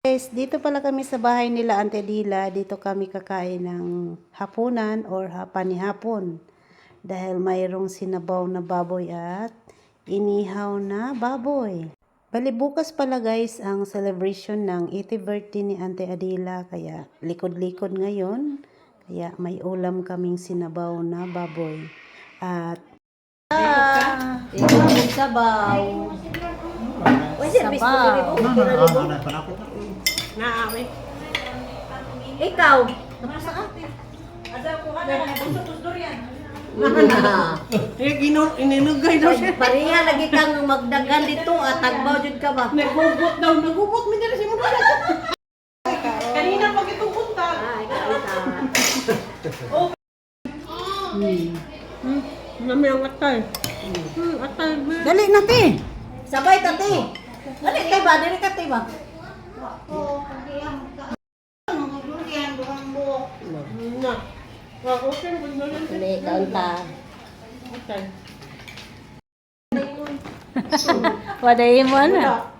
Guys, dito pala kami sa bahay nila Ante Dila. Dito kami kakain ng hapunan or panihapon. Dahil mayroong sinabaw na baboy at inihaw na baboy. Bali bukas pala guys ang celebration ng 80th birthday ni Ante Adila. Kaya likod-likod ngayon. Kaya may ulam kaming sinabaw na baboy. At sabaw. Naami. Ikaw. Ininugay daw siya. Pariha lagi kang magdagan dito at tagbaw jud ka ba? Nagubot daw. Nagubot mo dyan si Muna. Kanina pag itong punta. Nami ang atay. Atay. dali natin. Sabay tati. Dali kay ba? Dili ka ti ba? Na. Okay, maganda rin. Dili kaunta. Okay. Wadayin mo na.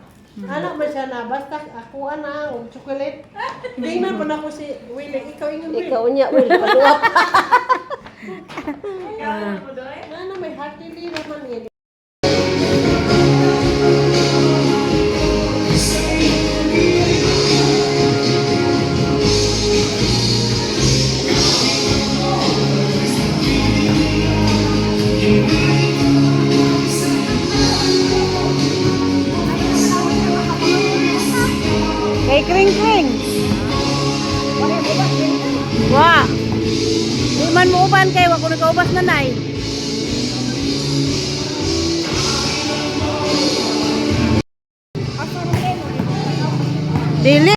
Anak ba siya na? Basta ako na, og chocolate. Hindi na pa na ako si Willie. Ikaw ingon Willie. Ikaw unya will paduwa. Ano, may heartily naman yan. Kay Kring Kring. Wa. Di man mo uban kay wa ko nakaubas na nay. Dili.